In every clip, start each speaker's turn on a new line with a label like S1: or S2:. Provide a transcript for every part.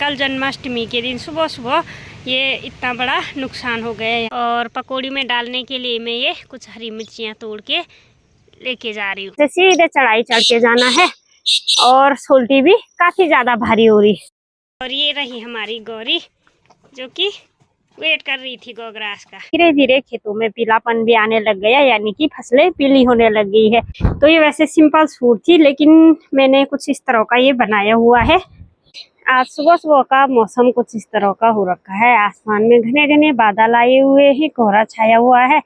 S1: कल जन्माष्टमी के दिन सुबह सुबह ये इतना बड़ा नुकसान हो गया है। और पकौड़ी में डालने के लिए मैं ये कुछ हरी मिर्चियाँ तोड़ के लेके जा रही हूँ। सीधे चढ़ाई चढ़ के जाना है और सोल्टी भी काफी ज्यादा भारी हो रही। और ये रही हमारी गौरी जो कि वेट कर रही थी गौग्रास का। धीरे धीरे खेतों में पीलापन भी आने लग गया, यानी कि फसलें पीली होने लग गई है। तो ये वैसे सिंपल सूट थी, लेकिन मैंने कुछ इस तरह का ये बनाया हुआ है। आज सुबह सुबह का मौसम कुछ इस तरह का हो रखा है। आसमान में घने घने बादल आए हुए हैं, कोहरा छाया हुआ है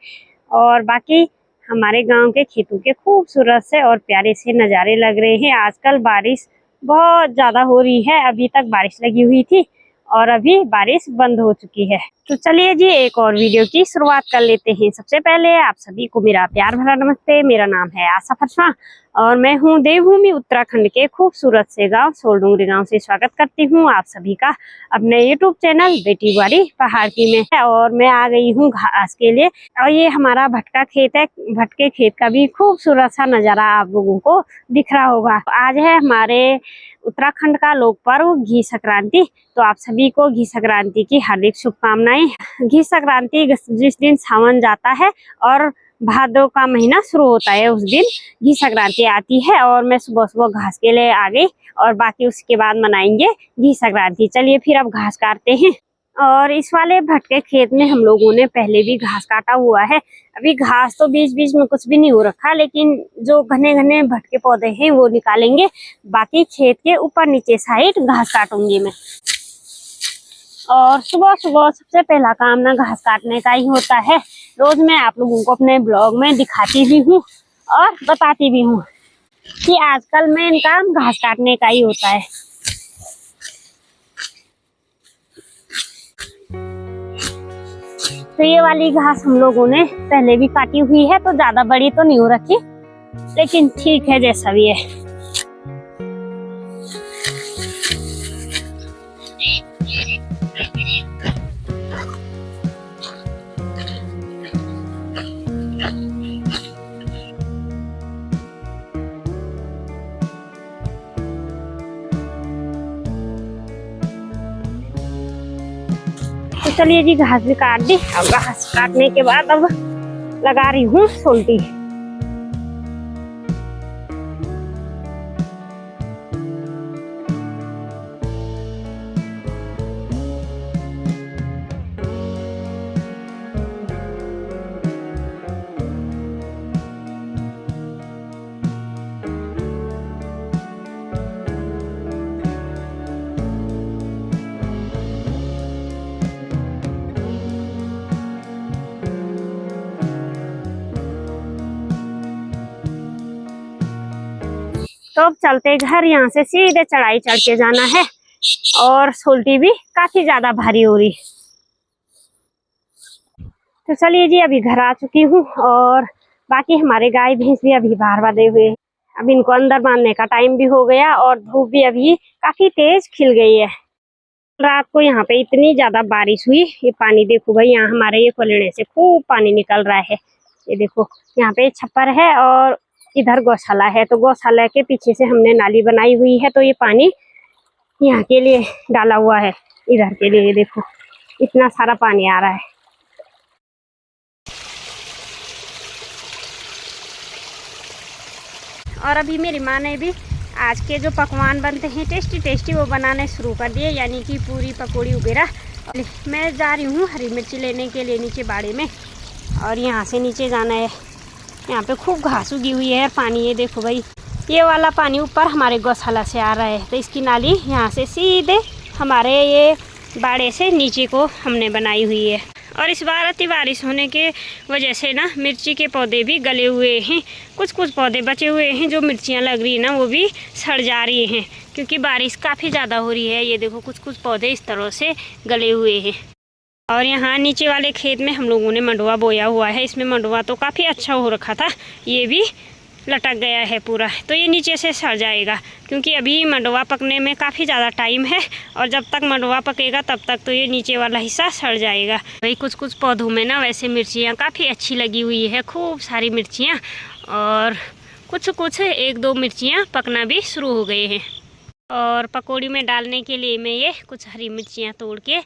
S1: और बाकी हमारे गांव के खेतों के खूबसूरत से और प्यारे से नज़ारे लग रहे हैं। आजकल बारिश बहुत ज़्यादा हो रही है। अभी तक बारिश लगी हुई थी और अभी बारिश बंद हो चुकी है। तो चलिए जी एक और वीडियो की शुरुआत कर लेते हैं। सबसे पहले आप सभी को मेरा प्यार भरा नमस्ते। मेरा नाम है आशा फरसा और मैं हूं देवभूमि उत्तराखंड के खूबसूरत से गांव सोलडूंगरी गांव से स्वागत करती हूं आप सभी का अपने यूट्यूब चैनल बेटी बाड़ी पहाड़ की में। और मैं आ गई हूं घास के लिए और ये हमारा भटका खेत है। भटके खेत का भी खूबसूरत सा नज़ारा आप लोगों को दिख रहा होगा। आज है हमारे उत्तराखंड का लोक पर्व घी संक्रांति। तो आप सभी को घी संक्रांति की हार्दिक शुभकामनाएं। घी संक्रांति जिस दिन सावन जाता है और भादों का महीना शुरू होता है उस दिन घी संक्रांति आती है। और मैं सुबह सुबह घास के लिए आ गई और बाकी उसके बाद मनाएंगे घी संक्रांति। चलिए फिर अब घास काटते हैं। और इस वाले भटके खेत में हम लोगों ने पहले भी घास काटा हुआ है। अभी घास तो बीच बीच में कुछ भी नहीं हो रखा, लेकिन जो घने घने भटके पौधे हैं वो निकालेंगे। बाकी खेत के ऊपर नीचे साइड घास काटूंगी मैं। और सुबह सुबह सबसे पहला काम ना घास काटने का ही होता है। रोज मैं आप लोगों को अपने ब्लॉग में दिखाती भी हूँ और बताती भी हूँ कि आजकल मेन काम घास काटने का ही होता है। तो ये वाली घास हम लोगों ने पहले भी काटी हुई है, तो ज्यादा बड़ी तो नहीं हो रखी, लेकिन ठीक है जैसा भी है। तो चलिए जी घास भी काट दी। अब घास काटने के बाद अब लगा रही हूँ सोल्टी। तो अब चलते घर। यहाँ से सीधे चढ़ाई चढ़ के जाना है और सोल्टी भी काफी ज्यादा भारी हो रही। तो चलिए जी अभी घर आ चुकी हूँ और बाकी हमारे गाय भैंस भी अभी बाहर बांधे हुए हैं। अब इनको अंदर बांधने का टाइम भी हो गया और धूप भी अभी काफी तेज खिल गई है। रात को यहाँ पे इतनी ज्यादा बारिश हुई। ये पानी देखो भाई, यहाँ हमारे ये कोलड़े से खूब पानी निकल रहा है। ये देखो यहाँ पे छप्पर है और इधर गौशाला है। तो गौशाला के पीछे से हमने नाली बनाई हुई है, तो ये पानी यहाँ के लिए डाला हुआ है, इधर के लिए। देखो इतना सारा पानी आ रहा है। और अभी मेरी माँ ने भी आज के जो पकवान बनते हैं टेस्टी टेस्टी वो बनाने शुरू कर दिए, यानी कि पूरी पकौड़ी वगैरह। मैं जा रही हूँ हरी मिर्ची लेने के लिए नीचे बाड़े में। और यहाँ से नीचे जाना है। यहाँ पे खूब घास उगी हुई है। पानी ये देखो भाई, ये वाला पानी ऊपर हमारे गौशाला से आ रहा है। तो इसकी नाली यहाँ से सीधे हमारे ये बाड़े से नीचे को हमने बनाई हुई है। और इस बार अति बारिश होने के वजह से ना मिर्ची के पौधे भी गले हुए हैं। कुछ कुछ पौधे बचे हुए हैं, जो मिर्चियाँ लग रही है ना वो भी सड़ जा रही हैं, क्योंकि बारिश काफ़ी ज़्यादा हो रही है। ये देखो कुछ कुछ पौधे इस तरह से गले हुए हैं। और यहाँ नीचे वाले खेत में हम लोगों ने मंडुआ बोया हुआ है। इसमें मंडुआ तो काफ़ी अच्छा हो रखा था, ये भी लटक गया है पूरा। तो ये नीचे से सड़ जाएगा, क्योंकि अभी मंडुआ पकने में काफ़ी ज़्यादा टाइम है और जब तक मंडुआ पकेगा तब तक तो ये नीचे वाला हिस्सा सड़ जाएगा। भाई कुछ कुछ पौधों में ना वैसे मिर्चियाँ काफ़ी अच्छी लगी हुई है, खूब सारी मिर्चियाँ। और कुछ कुछ एक दो मिर्चियाँ पकना भी शुरू हो गए हैं। और पकौड़ी में डालने के लिए मैं ये कुछ हरी मिर्चियाँ तोड़ के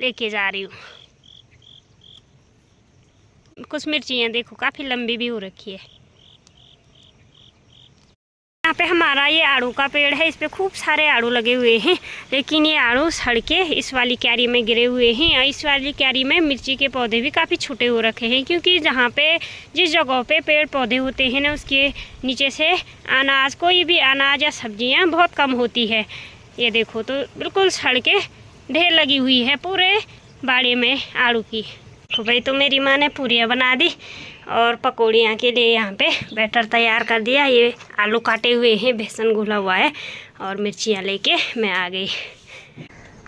S1: लेके जा रही हूँ। कुछ मिर्चियाँ देखो काफ़ी लंबी भी हो रखी है। यहाँ पे हमारा ये आड़ू का पेड़ है, इस पे खूब सारे आड़ू लगे हुए हैं, लेकिन ये आड़ू सड़ के इस वाली क्यारी में गिरे हुए हैं। और इस वाली क्यारी में मिर्ची के पौधे भी काफ़ी छोटे हो रखे हैं, क्योंकि जहाँ पे जिस जगह पे पेड़ पौधे होते हैं ना, उसके नीचे से अनाज, कोई भी अनाज या सब्जियाँ बहुत कम होती है। ये देखो तो बिल्कुल सड़ के ढेर लगी हुई है पूरे बाड़े में आड़ू की। तो भाई तो मेरी माँ ने पूरियाँ बना दी और पकौड़ियाँ के लिए यहाँ पे बैटर तैयार कर दिया। ये आलू काटे हुए हैं, बेसन घुला हुआ है और मिर्चियाँ लेके मैं आ गई।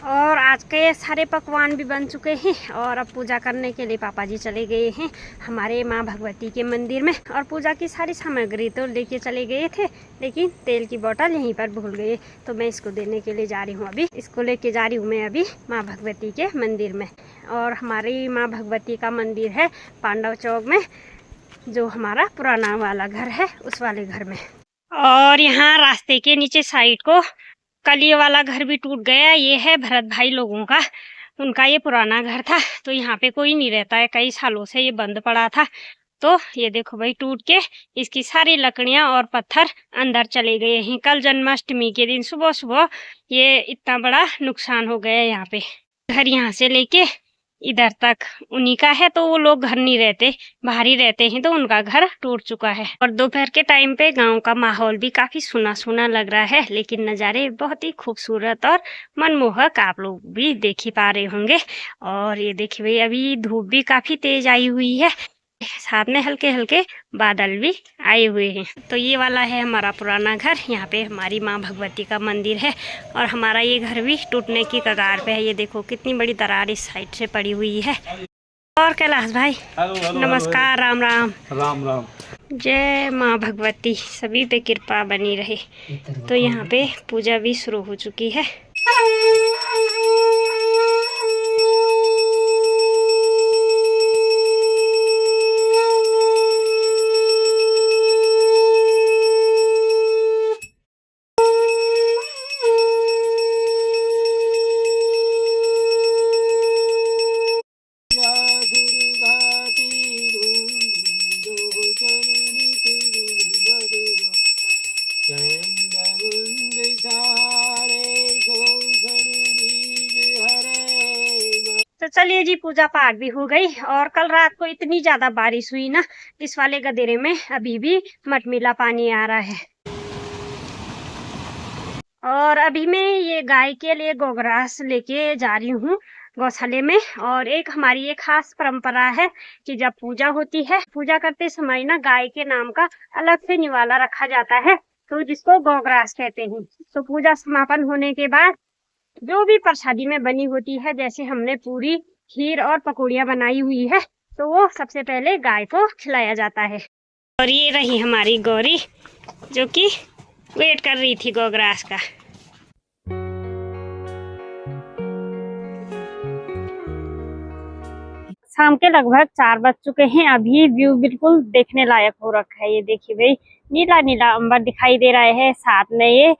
S1: और आज के सारे पकवान भी बन चुके हैं और अब पूजा करने के लिए पापा जी चले गए हैं हमारे माँ भगवती के मंदिर में। और पूजा की सारी सामग्री तो लेके चले गए थे, लेकिन तेल की बोतल यहीं पर भूल गए, तो मैं इसको देने के लिए जा रही हूँ। अभी इसको लेके जा रही हूँ मैं अभी माँ भगवती के मंदिर में। और हमारी माँ भगवती का मंदिर है पांडव चौक में, जो हमारा पुराना वाला घर है उस वाले घर में। और यहाँ रास्ते के नीचे साइड को कल ये वाला घर भी टूट गया। ये है भरत भाई लोगों का, उनका ये पुराना घर था, तो यहाँ पे कोई नहीं रहता है, कई सालों से ये बंद पड़ा था। तो ये देखो भाई टूट के इसकी सारी लकड़ियाँ और पत्थर अंदर चले गए हैं। कल जन्माष्टमी के दिन सुबह सुबह ये इतना बड़ा नुकसान हो गया। यहाँ पे घर यहाँ से लेके इधर तक उन्हीं का है, तो वो लोग घर नहीं रहते, बाहर ही रहते हैं, तो उनका घर टूट चुका है। और दोपहर के टाइम पे गांव का माहौल भी काफी सुना सुना लग रहा है, लेकिन नज़ारे बहुत ही खूबसूरत और मनमोहक आप लोग भी देख ही पा रहे होंगे। और ये देखिए भाई अभी धूप भी काफी तेज आई हुई है, साथ में हल्के हल्के बादल भी आए हुए हैं। तो ये वाला है हमारा पुराना घर, यहाँ पे हमारी माँ भगवती का मंदिर है और हमारा ये घर भी टूटने की कगार पे है। ये देखो कितनी बड़ी दरार इस साइड से पड़ी हुई है। और कैलाश भाई नमस्कार, राम राम।
S2: राम राम।
S1: जय माँ भगवती, सभी पे कृपा बनी रहे। तो यहाँ पे पूजा भी शुरू हो चुकी है। तो चलिए जी, पूजा पाठ भी हो गई। और कल रात को इतनी ज्यादा बारिश हुई ना, इस वाले गदेरे में अभी भी मटमिला पानी आ रहा है। और अभी मैं ये गाय के लिए गोग्रास लेके जा रही हूँ गौशाले में। और एक हमारी ये खास परंपरा है कि जब पूजा होती है, पूजा करते समय ना गाय के नाम का अलग से निवाला रखा जाता है, तो जिसको गोग्रास कहते हैं। तो पूजा समापन होने के बाद जो भी प्रसादी में बनी होती है, जैसे हमने पूरी, खीर और पकौड़ियाँ बनाई हुई है, तो वो सबसे पहले गाय को खिलाया जाता है। और ये रही हमारी गौरी, जो कि वेट कर रही थी गोग्रास का। शाम के लगभग 4 बज चुके हैं। अभी व्यू बिल्कुल देखने लायक हो रखा है। ये देखिए भाई, नीला नीला अंबर दिखाई दे रहा है, साथ में ये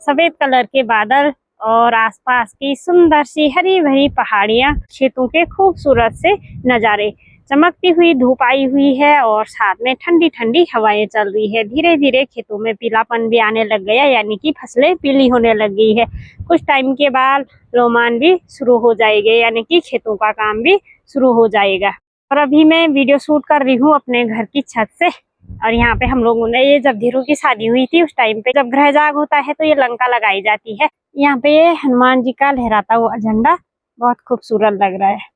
S1: सफेद कलर के बादल और आसपास की सुंदर सी हरी भरी पहाड़ियां, खेतों के खूबसूरत से नज़ारे, चमकती हुई धूप आई हुई है और साथ में ठंडी ठंडी हवाएं चल रही है। धीरे धीरे खेतों में पीलापन भी आने लग गया, यानी कि फसलें पीली होने लग गई है। कुछ टाइम के बाद लोमान भी शुरू हो जाएंगे, यानी कि खेतों का काम भी शुरू हो जाएगा। और अभी मैं वीडियो शूट कर रही हूँ अपने घर की छत से। और यहाँ पे हम लोगों ने, ये जब धीरू की शादी हुई थी, उस टाइम पे जब ग्रह जाग होता है तो ये लंका लगाई जाती है। यहाँ पे ये हनुमान जी का लहराता हुआ झंडा बहुत खूबसूरत लग रहा है।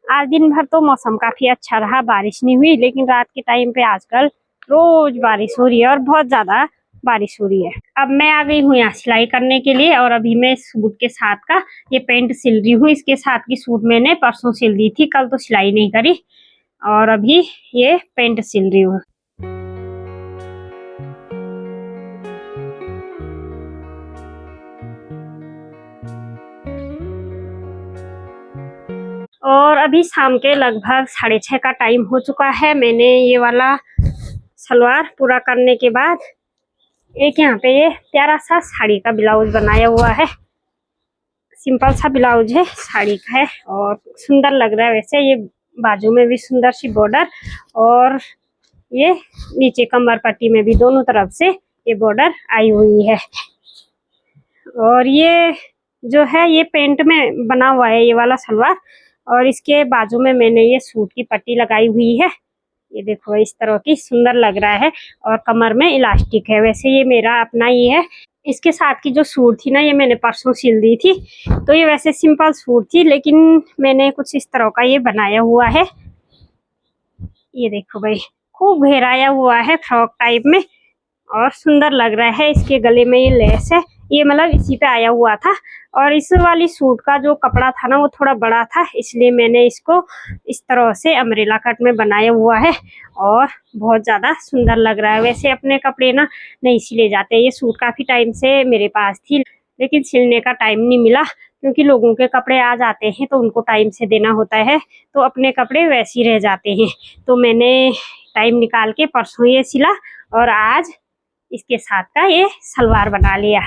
S1: आज दिन भर तो मौसम काफी अच्छा रहा, बारिश नहीं हुई, लेकिन रात के टाइम पे आजकल रोज बारिश हो रही है और बहुत ज्यादा बारिश हो रही है। अब मैं आ गई हूँ यहाँ सिलाई करने के लिए। और अभी मैं सूट के साथ का ये पेंट सिल रही हूँ। इसके साथ की सूट मैंने परसों सिल दी थी, कल तो सिलाई नहीं करी। और अभी ये पेंट सिल रही हूँ। और अभी शाम के लगभग 6:30 का टाइम हो चुका है। मैंने ये वाला सलवार पूरा करने के बाद एक यहाँ पे ये प्यारा सा साड़ी का ब्लाउज बनाया हुआ है। सिंपल सा ब्लाउज है, साड़ी का है और सुंदर लग रहा है। वैसे ये बाजू में भी सुंदर सी बॉर्डर और ये नीचे कमर पट्टी में भी दोनों तरफ से ये बॉर्डर आई हुई है। और ये जो है ये पेंट में बना हुआ है ये वाला सलवार। और इसके बाजू में मैंने ये सूट की पट्टी लगाई हुई है। ये देखो इस तरह की सुंदर लग रहा है और कमर में इलास्टिक है। वैसे ये मेरा अपना ही है। इसके साथ की जो सूट थी ना ये मैंने परसों सिल दी थी। तो ये वैसे सिंपल सूट थी लेकिन मैंने कुछ इस तरह का ये बनाया हुआ है। ये देखो भाई खूब घेराया हुआ है फ्रॉक टाइप में और सुंदर लग रहा है। इसके गले में ये लेस है, ये मतलब इसी पे आया हुआ था। और इस वाली सूट का जो कपड़ा था ना वो थोड़ा बड़ा था, इसलिए मैंने इसको इस तरह से अम्ब्रेला कट में बनाया हुआ है और बहुत ज्यादा सुंदर लग रहा है। वैसे अपने कपड़े ना नहीं सिले जाते। ये सूट काफी टाइम से मेरे पास थी लेकिन सिलने का टाइम नहीं मिला, क्योंकि लोगों के कपड़े आ जाते हैं तो उनको टाइम से देना होता है, तो अपने कपड़े वैसे ही रह जाते हैं। तो मैंने टाइम निकाल के परसों ये सिला और आज इसके साथ का ये सलवार बना लिया।